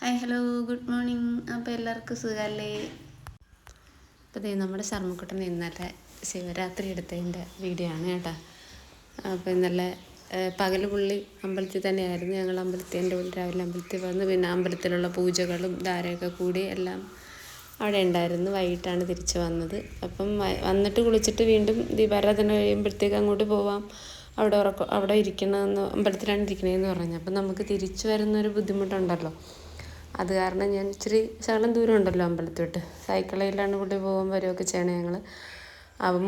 Hi hello good morning. അപ്പോൾ എല്ലാവർക്കും സുഖമല്ലേ? അപ്പോൾ ദേ നമ്മുടെ ശർമ്മക്കുട്ടൻ ഇന്നലെ ശിവരാത്രി എടുത്തതിൻ്റെ വീഡിയോ ആണ് കേട്ടോ. അപ്പോൾ ഇന്നലെ പകൽ പുള്ളി അമ്പലത്തിൽ തന്നെയായിരുന്നു. ഞങ്ങൾ എൻ്റെ ഉള്ളിൽ രാവിലെ അമ്പലത്തിൽ വന്ന് പിന്നെ അമ്പലത്തിലുള്ള പൂജകളും ധാരയൊക്കെ കൂടി എല്ലാം അവിടെ ഉണ്ടായിരുന്നു. വൈകിട്ടാണ് തിരിച്ച് വന്നത്. അപ്പം വന്നിട്ട് കുളിച്ചിട്ട് വീണ്ടും ദീപാരാധന കഴിയുമ്പോഴത്തേക്ക് അങ്ങോട്ട് പോവാം, അവിടെ ഇരിക്കണമെന്ന്, അമ്പലത്തിലാണ് ഇരിക്കണതെന്ന് പറഞ്ഞു. അപ്പം നമുക്ക് തിരിച്ചു വരുന്നൊരു ബുദ്ധിമുട്ടുണ്ടല്ലോ. അത് കാരണം ഞാൻ ഇച്ചിരി ശകലം ദൂരം ഉണ്ടല്ലോ അമ്പലത്തിൽ വിട്ട്, സൈക്കിളിലാണ് കൂടി പോകാൻ വരുമൊക്കെ ചെയ്യണേ ഞങ്ങൾ.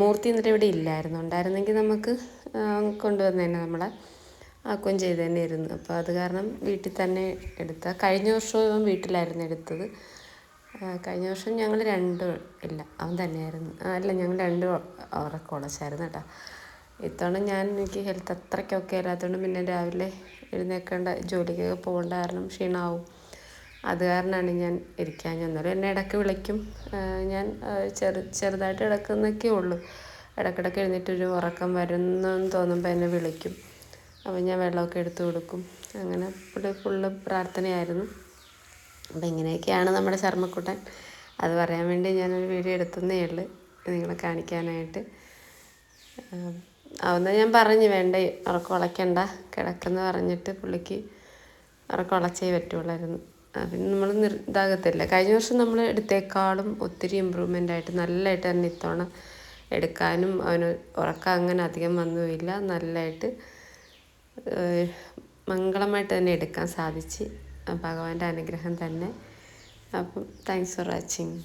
മൂർത്തി എന്നിട്ട് ഇവിടെ ഇല്ലായിരുന്നു. ഉണ്ടായിരുന്നെങ്കിൽ നമുക്ക് കൊണ്ടുവന്നതന്നെ, നമ്മളെ ആക്കുകയും ചെയ്ത് തന്നെ ഇരുന്നു. അപ്പോൾ അത് കാരണം വീട്ടിൽ തന്നെ കഴിഞ്ഞ വർഷവും ഇവൻ വീട്ടിലായിരുന്നു എടുത്തത്. കഴിഞ്ഞ വർഷം ഞങ്ങൾ അവൻ തന്നെയായിരുന്നു. ഞങ്ങൾ ഉറക്കം ഉളച്ചായിരുന്നു കേട്ടോ. ഇത്തവണ എനിക്ക് ഹെൽത്ത് അത്രയ്ക്കൊക്കെ ഇല്ലാത്തതുകൊണ്ട് പിന്നെ രാവിലെ എഴുന്നേൽക്കേണ്ട, ജോലിക്കൊക്കെ പോകേണ്ട കാരണം ക്ഷീണമാവും. അത് കാരണമാണ് ഞാൻ ഇരിക്കാൻ ചെന്നാലും എന്നെ ഇടയ്ക്ക് വിളിക്കും. ഞാൻ ചെറുതായിട്ട് കിടക്കുന്നൊക്കെ ഉള്ളൂ. ഇടയ്ക്കിടയ്ക്ക് എഴുന്നേറ്റൊരു ഉറക്കം വരുന്നെന്ന് തോന്നുമ്പോൾ എന്നെ വിളിക്കും. അപ്പോൾ ഞാൻ വെള്ളമൊക്കെ എടുത്തു കൊടുക്കും. അങ്ങനെ ഫുള്ള് പ്രാർത്ഥനയായിരുന്നു. അപ്പോൾ ഇങ്ങനെയൊക്കെയാണ് നമ്മുടെ ശർമ്മക്കുട്ടൻ. അത് പറയാൻ വേണ്ടി ഞാനൊരു വീഡിയോ എടുത്തതേ ഉള്ളൂ, നിങ്ങളെ കാണിക്കാനായിട്ട്. അതൊന്ന് ഞാൻ പറഞ്ഞു, വേണ്ട ഉറക്കം ഉളയ്ക്കണ്ട, കിടക്കെന്ന് പറഞ്ഞിട്ട് പുള്ളിക്ക് ഉറക്കം ഉളച്ചേ പറ്റുള്ളായിരുന്നു. പിന്നെ നമ്മൾ ഇതാകത്തില്ല. കഴിഞ്ഞ വർഷം നമ്മൾ എടുത്തേക്കാളും ഒത്തിരി ഇമ്പ്രൂവ്മെൻ്റ് ആയിട്ട് നല്ലതായിട്ട് തന്നെ ഇത്തവണ എടുക്കാനും അവന് ഉറക്കം അങ്ങനെ അധികം വന്നുമില്ല. നല്ലതായിട്ട് മംഗളമായിട്ട് തന്നെ എടുക്കാൻ സാധിച്ച്. ഭഗവാന്റെ അനുഗ്രഹം തന്നെ. അപ്പം താങ്ക്സ് ഫോർ വാച്ചിങ്.